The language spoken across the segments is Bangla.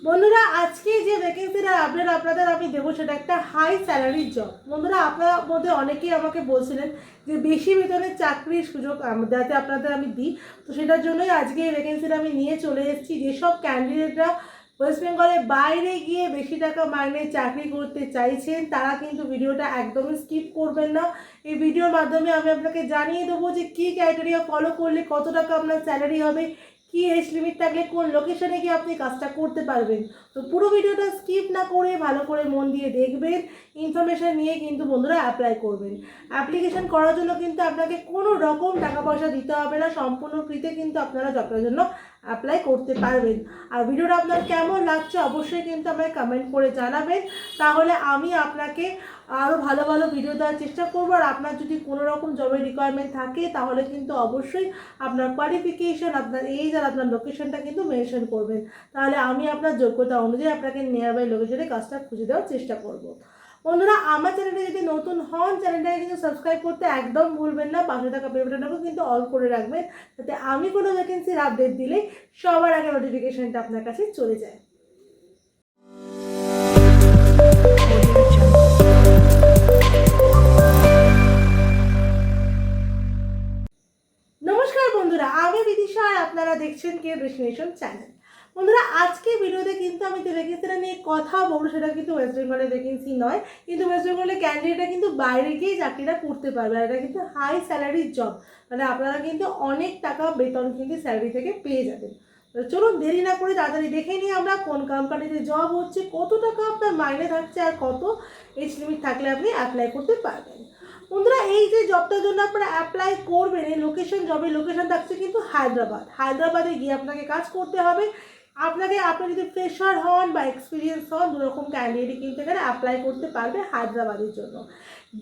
বন্ধুরা আজকে যে ভ্যাকেন্সিটা আপডেট আপনাদের আমি দেবো সেটা একটা হাই স্যালারির জব। বন্ধুরা আপনার মধ্যে অনেকেই আমাকে বলছিলেন যে বেশি বেতনের চাকরির সুযোগ যাতে আপনাদের আমি দিই, তো সেটার জন্যই আজকে এই ভ্যাকেন্সিটা আমি নিয়ে চলে এসেছি। যেসব ক্যান্ডিডেটরা ওয়েস্ট বেঙ্গলের বাইরে গিয়ে বেশি টাকা মাইনে চাকরি করতে চাইছেন তারা কিন্তু ভিডিওটা একদমই স্কিপ করবেন না। এই ভিডিওর মাধ্যমে আমি আপনাকে জানিয়ে দেবো যে কী ক্রাইটেরিয়া ফলো করলে কত টাকা আপনার স্যালারি হবে, কি এজ লিমিট থাকলে কোন লোকেশনে গিয়ে আপনি কাজটা করতে পারবেন। তো পুরো ভিডিওটা স্কিপ না করে ভালো করে মন দিয়ে দেখবেন, ইনফরমেশান নিয়ে কিন্তু বন্ধুরা অ্যাপ্লাই করবেন। অ্যাপ্লিকেশন করার জন্য কিন্তু আপনাকে কোনো রকম টাকা পয়সা দিতে হবে না, সম্পূর্ণ ফ্রিতে কিন্তু আপনারা জবটার জন্য অ্যাপ্লাই করতে পারবেন। আর ভিডিওটা আপনার কেমন লাগছে অবশ্যই কিন্তু আমাকে কমেন্ট করে জানাবেন, তাহলে আমি আপনাকে আরও ভালো ভালো ভিডিও দেওয়ার চেষ্টা করবো। আর আপনার যদি কোনো রকম জবের রিকোয়ারমেন্ট থাকে তাহলে কিন্তু অবশ্যই আপনার কোয়ালিফিকেশান, আপনার এজ আর আপনার লোকেশনটা কিন্তু মেনশন করবেন, তাহলে আমি আপনার যোগ্যতা অনুযায়ী আপনাকে নিয়ার বাই লোকেশনে কাজটা খুঁজে দেওয়ার চেষ্টা করব। বন্ধুরা আমার চ্যানেলটা যদি নতুন হন চ্যানেলটাকে কিন্তু সাবস্ক্রাইব করতে একদম ভুলবেন না, পাশে থাকা বেল বাটনটাও কিন্তু অল করে রাখবেন, যাতে আমি কোনো ভ্যাকেন্সির আপডেট দিলে সবার আগে নোটিফিকেশনটা আপনার কাছে চলে যায়। নমস্কার বন্ধুরা, আমি বিদিশা আর আপনারা দেখছেন কে ডেস্টিনেশন চ্যানেল। বন্ধুরা আজকে ভিডিওতে কিন্তু আমি যে ভ্যাকেন্সিটা নিয়ে কথা বলবো সেটা কিন্তু ওয়েস্ট বেঙ্গলের ভ্যাকেন্সি নয়, কিন্তু ওয়েস্ট বেঙ্গলের ক্যান্ডিডেটরা কিন্তু বাইরে গিয়ে চাকরিটা করতে পারবে। আর এটা কিন্তু হাই স্যালারির জব, মানে আপনারা কিন্তু অনেক টাকা বেতন কিন্তু স্যালারি থেকে পেয়ে যাবেন। তো চলুন দেরি না করে তাড়াতাড়ি দেখে নিই আমরা কোন কোম্পানিতে জব হচ্ছে, কত টাকা আপনার মাইনে থাকছে আর কত এজ লিমিট থাকলে আপনি অ্যাপ্লাই করতে পারবেন। বন্ধুরা এই যে জবটার জন্য আপনারা অ্যাপ্লাই করবেন, এই লোকেশন, জবের লোকেশন থাকছে কিন্তু হায়দ্রাবাদে গিয়ে আপনাকে কাজ করতে হবে। আপনি যদি ফ্রেশার হন বা এক্সপিরিয়েন্স হন, দুরকম ক্যান্ডিডেটই কিন্তু এখানে অ্যাপ্লাই করতে পারবে হায়দ্রাবাদের জন্য।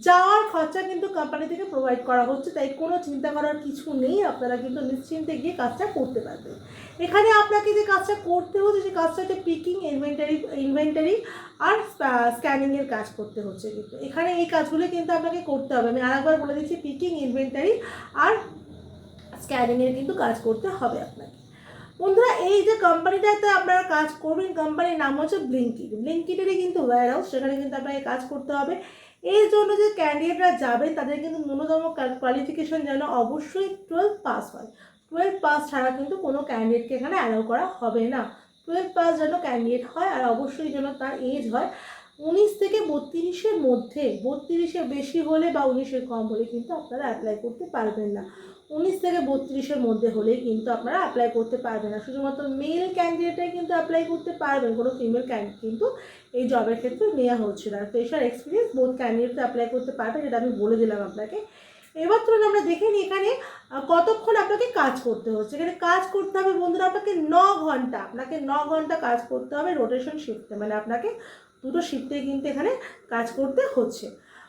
যাওয়ার খরচা কিন্তু কোম্পানি থেকে প্রোভাইড করা হচ্ছে, তাই কোনো চিন্তা করার কিছু নেই, আপনারা কিন্তু নিশ্চিন্তে গিয়ে কাজটা করতে পারবেন। এখানে আপনাকে যে কাজটা করতে হচ্ছে সেই কাজটা হচ্ছে পিকিং, ইনভেন্টারি আর স্ক্যানিংয়ের কাজ করতে হচ্ছে। কিন্তু এখানে এই কাজগুলো কিন্তু আপনাকে করতে হবে। আমি আরেকবার বলে দিচ্ছি, পিকিং, ইনভেন্টারি আর স্ক্যানিংয়ের কিন্তু কাজ করতে হবে আপনাকে। বন্ধুরা এই যে কোম্পানিটাতে আপনারা কাজ করবেন, কোম্পানির নাম হচ্ছে ব্লিঙ্কিটেরই কিন্তু ওয়্যার হাউস, সেখানে কিন্তু আপনাকে কাজ করতে হবে। এর জন্য যে ক্যান্ডিডেটরা যাবেন তাদের কিন্তু ন্যূনতম কোয়ালিফিকেশন যেন অবশ্যই 12 পাস হয়। 12 পাস ছাড়া কিন্তু কোনো ক্যান্ডিডেটকে এখানে অ্যালাউ করা হবে না। 12 পাস যেন ক্যান্ডিডেট হয়, আর অবশ্যই যেন তার এজ হয় 19 থেকে 32-এর মধ্যে। 32-এর বেশি হলে বা 19-এর কম হলে কিন্তু আপনারা অ্যাপ্লাই করতে পারবেন না। 19 থেকে 32-এর মধ্যে হলেই কিন্তু আপনারা অ্যাপ্লাই করতে পারবেন না। শুধুমাত্র মেল ক্যান্ডিডেটরাই কিন্তু অ্যাপ্লাই করতে পারবেন, কোনো ফিমেল ক্যান্ডিডেট কিন্তু এই জবের ক্ষেত্রে নেওয়া হচ্ছে না। ফ্রেশার, এক্সপিরিয়েন্স বোথ ক্যান্ডিডেটরা অ্যাপ্লাই করতে পারবেন, যেটা আমি বলে দিলাম আপনাকে। এবার ধরুন আমরা দেখে নিই এখানে কতক্ষণ আপনাকে কাজ করতে হচ্ছে। এখানে কাজ করতে হবে বন্ধুরা আপনাকে 9 ঘন্টা কাজ করতে হবে রোটেশন শিফটে, মানে আপনাকে দুটো শিফটে কিন্তু এখানে কাজ করতে হচ্ছে।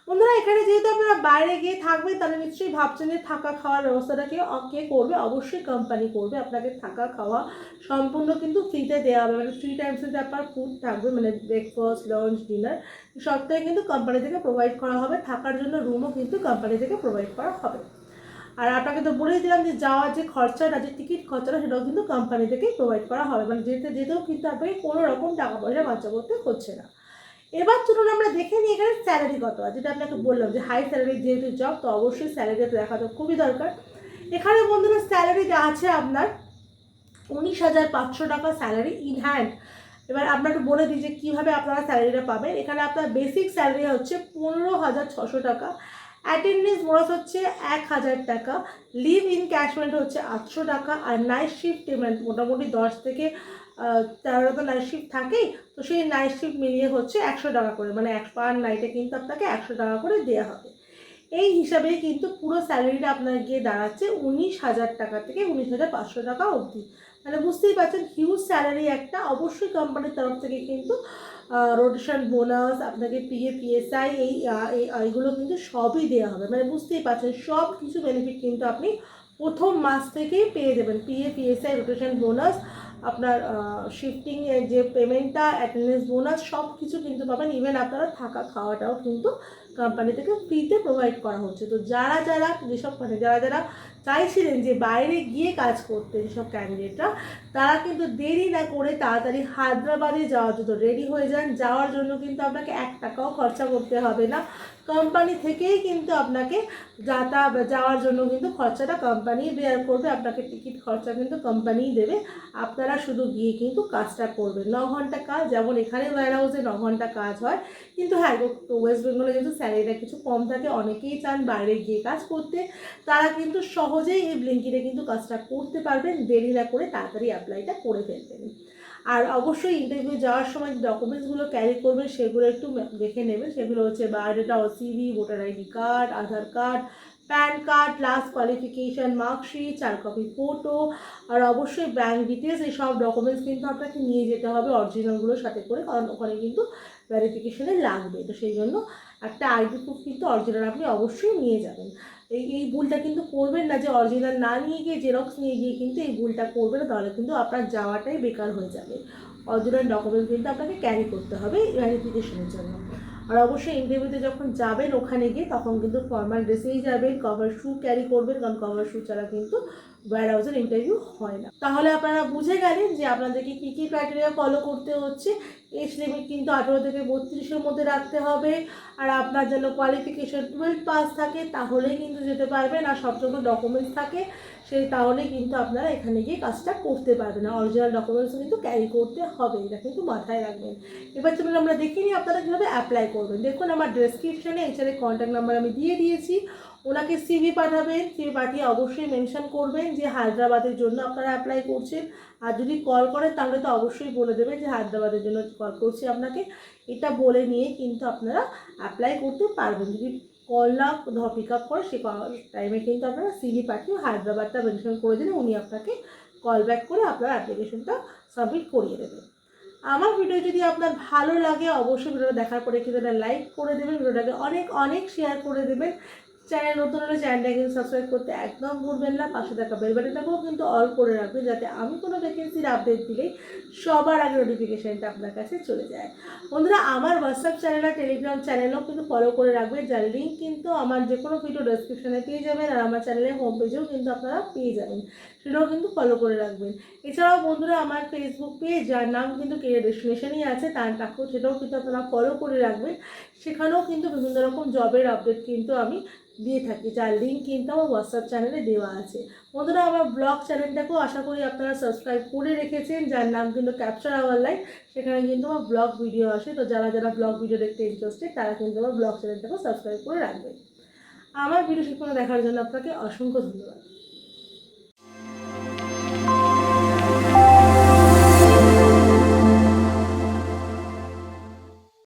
বন্ধুরা এখানে যেহেতু আপনারা বাইরে গিয়ে থাকবেন তাহলে নিশ্চয়ই ভাবছেন যে থাকা খাওয়ার ব্যবস্থাটা কে করবে। অবশ্যই কোম্পানি করবে, আপনাকে থাকা খাওয়া সম্পূর্ণ কিন্তু ফ্রিতে দেওয়া হবে, মানে 3 টাইমসের আপনার ফুড থাকবে, মানে ব্রেকফাস্ট, লাঞ্চ, ডিনার সবটাই কিন্তু কোম্পানি থেকে প্রোভাইড করা হবে। থাকার জন্য রুমও কিন্তু কোম্পানি থেকে প্রোভাইড করা হবে। আর আপনাকে তো বলেই দিলাম যে যাওয়ার যে খরচাটা, যে টিকিট খরচাটা, সেটাও কিন্তু কোম্পানি থেকেই প্রোভাইড করা হবে, মানে যেতেও কিন্তু আপনাকে কোনো রকম টাকা পয়সা খরচা করতে হচ্ছে না। এবার চলুন আমরা দেখে নিই এখানে স্যালারি কত আছে। যেটা আপনাকে বললাম যে হাই স্যালারি যেহেতু জব, তো অবশ্যই স্যালারিটা দেখা তো খুবই দরকার। এখানে বন্ধুরা স্যালারিটা আছে আপনার 19,500 টাকা স্যালারি ইন হ্যান্ড। এবার আপনাকে বলে দিই যে কীভাবে আপনারা স্যালারিটা পাবেন। এখানে আপনার বেসিক স্যালারি হচ্ছে 15,600 টাকা, অ্যাটেন্ডেন্স বোনাস হচ্ছে 1,000 টাকা, লিভ ইন ক্যাশমেন্ট হচ্ছে 800 টাকা, আর নাইট শিফট পেমেন্ট মোটামুটি 10 থেকে 13 তো নাইট শিফট থাকেই, তো সেই নাইট শিফট মিলিয়ে হচ্ছে 100 টাকা করে, মানে পার নাইটে কিন্তু আপনাকে 100 টাকা করে দেওয়া হবে। এই হিসাবেই কিন্তু পুরো স্যালারিটা আপনার গিয়ে দাঁড়াচ্ছে 19,000 টাকা থেকে 19,500 টাকা অবধি। মানে বুঝতেই পারছেন হিউজ স্যালারি একটা। অবশ্যই কোম্পানির তরফ থেকে কিন্তু রোটেশন বোনাস, আপনাকে পিএফ, পিএসআই এইগুলো কিন্তু সবই দেওয়া হবে। মানে বুঝতেই পারছেন সব কিছু বেনিফিট কিন্তু আপনি প্রথম মাস থেকেই পেয়ে যাবেন। পিএফ, পিএসআই, রোটেশন বোনাস, আপনার শিফটিংয়ের যে পেমেন্টটা, অ্যাটেন্ডেন্স বোনাস, সব কিছু কিন্তু পাবেন। ইভেন আপনারা থাকা খাওয়াটাও কিন্তু কোম্পানি থেকে ফ্রিতে প্রোভাইড করা হচ্ছে। তো যারা যারা যেসব যারা যারা চাইছিলেন যে বাইরে গিয়ে কাজ করতে যেসব ক্যান্ডিডেটরা, তারা কিন্তু দেরি না করে তাড়াতাড়ি হায়দ্রাবাদে যাওয়ার জন্য রেডি হয়ে যান। যাওয়ার জন্য কিন্তু আপনাকে 1 টাকাও খরচা করতে হবে না, কোম্পানি থেকেই কিন্তু আপনাকে যাওয়ার জন্য কিন্তু খরচাটা কোম্পানি বেয়ার করবে। আপনাকে টিকিট খরচা কিন্তু কোম্পানিই দেবে, আপনারা শুধু গিয়ে কিন্তু কাজটা করবেন। 9 ঘন্টা কাজ, যেমন এখানে ওয়্যার হাউসে 9 ঘন্টা কাজ হয়, কিন্তু হ্যাঁ ওয়েস্ট বেঙ্গলে কিন্তু স্যালারিটা কিছু কম থাকে। অনেকেই চান বাইরে গিয়ে কাজ করতে, তারা কিন্তু সহজেই এই ব্লিঙ্কিটে কিন্তু কাজটা করতে পারবেন, দেরি না করে তাড়াতাড়ি অ্যাপ্লাইটা করে ফেলবেন। আর অবশ্যই ইন্টারভিউ যাওয়ার সময় ডকুমেন্টসগুলো ক্যারি করবেন সেগুলো একটু দেখে নেবেন। সেগুলো হচ্ছে বায়োডাটা ও CV, voter ID card, Aadhaar card, PAN card, last qualification, marksheet, 4 copy photo, আর অবশ্যই ব্যাঙ্ক ডিটেলস। এই সব ডকুমেন্টস কিন্তু আপনাকে নিয়ে যেতে হবে অরিজিনালগুলোর সাথে করে, কারণ ওখানে কিন্তু ভেরিফিকেশানে লাগবে। তো সেই জন্য একটা আইডি প্রুফ কিন্তু অরিজিনাল আপনি অবশ্যই নিয়ে যাবেন। এই ভুলটা কিন্তু করবেন না যে অরিজিনাল না নিয়ে গিয়ে জেরক্স নিয়ে গিয়ে কিন্তু এই ভুলটা করবেন না, তাহলে কিন্তু আপনার যাওয়াটাই বেকার হয়ে যাবে। অরিজিনাল ডকুমেন্ট কিন্তু আপনাকে ক্যারি করতে হবে ভেরিফিকেশনের জন্য। আর অবশ্যই ইন্টারভিউতে যখন যাবেন ওখানে গিয়ে তখন কিন্তু ফর্মাল ড্রেসেই যাবেন, কভার শু ক্যারি করবেন, কারণ কভার শু ছাড়া কিন্তু ওয়্যার হাউসের ইন্টারভিউ হয় না। তাহলে আপনারা বুঝে গেলেন যে আপনাদেরকে কী কী ক্রাইটেরিয়া ফলো করতে হচ্ছে। এজ লিমিট কিন্তু 18 থেকে 32-এর মধ্যে রাখতে হবে, আর আপনার যেন কোয়ালিফিকেশন 12 পাস থাকে, তাহলেই কিন্তু যেতে পারবেন। আর সব যখন ডকুমেন্টস থাকে তাহলেই কিন্তু আপনারা এখানে গিয়ে কাজটা করতে পারবেন। না অরিজিনাল ডকুমেন্টস কিন্তু ক্যারি করতে হবে, এটা কিন্তু মাথায় রাখবেন। এবার চলুন আমরা দেখে নিই আপনারা কীভাবে অ্যাপ্লাই করবেন। দেখুন আমার ডেসক্রিপশানে এইচআরের কন্ট্যাক্ট নাম্বার আমি দিয়ে দিয়েছি, ওনাকে সিভি পাঠাবেন। সিভি পাঠিয়ে অবশ্যই মেনশন করবেন যে হায়দ্রাবাদের জন্য আপনারা অ্যাপ্লাই করছেন। আর যদি কল করেন তাহলে তো অবশ্যই বলে দেবেন যে হায়দ্রাবাদের জন্য কল করছি আপনাকে, এটা বলে নিয়ে কিন্তু আপনারা অ্যাপ্লাই করতে পারবেন। যদি কল না পিক আপ করে সেই টাইমে কিন্তু আপনারা সিভি পাঠিয়ে হায়দ্রাবাদটা মেনশন করে দিলে উনি আপনাকে কল ব্যাক করে আপনার অ্যাপ্লিকেশনটা সাবমিট করিয়ে দেবেন। আমার ভিডিও যদি আপনার ভালো লাগে অবশ্যই ভিডিওটা দেখার পরে কিন্তু লাইক করে দেবেন, ভিডিওটাকে অনেক অনেক শেয়ার করে দেবেন। চ্যানেল নতুন হলে চ্যানেলটা কিন্তু সাবস্ক্রাইব করতে একদম ভুলবেন না। পাশে থাকা বেল বাটনটাকেও কিন্তু অল করে রাখবেন, যাতে আমি কোনো ভ্যাকেন্সির আপডেট দিলেই সবার আগে নোটিফিকেশানটা আপনার কাছে চলে যায়। বন্ধুরা আমার হোয়াটসঅ্যাপ চ্যানেল আর টেলিগ্রাম চ্যানেলও কিন্তু ফলো করে রাখবেন, যার লিঙ্ক কিন্তু আমার যে কোনো ভিডিও ডেসক্রিপশানে পেয়ে যাবেন, আর আমার চ্যানেলের হোম পেজেও কিন্তু আপনারা পেয়ে যাবেন, সেটাও কিন্তু ফলো করে রাখবেন। এছাড়াও বন্ধুরা আমার ফেসবুক পেজ, যার নাম কিন্তু কেরিয়ার ডেস্টিনেশনই আছে, সেটাও কিন্তু আপনারা ফলো করে রাখবেন। সেখানেও কিন্তু বিভিন্ন রকম জবের আপডেট কিন্তু আমি দিয়ে থাকি, যার লিঙ্ক কিন্তু আমার হোয়াটসঅ্যাপ চ্যানেলে দেওয়া আছে। বন্ধুরা আমার ব্লগ চ্যানেলটাকেও আশা করি আপনারা সাবস্ক্রাইব করে রেখেছেন, যার নাম কিন্তু ক্যাপচার আওয়ার লাইফ। সেখানে কিন্তু আমার ব্লগ ভিডিও আসে, তো যারা যারা ব্লগ ভিডিও দেখতে ইন্টারেস্টেড তারা কিন্তু আমার ব্লগ চ্যানেলটাকেও সাবস্ক্রাইব করে রাখবেন। আমার ভিডিও শেষ পর্যন্ত দেখার জন্য আপনাকে অসংখ্য ধন্যবাদ।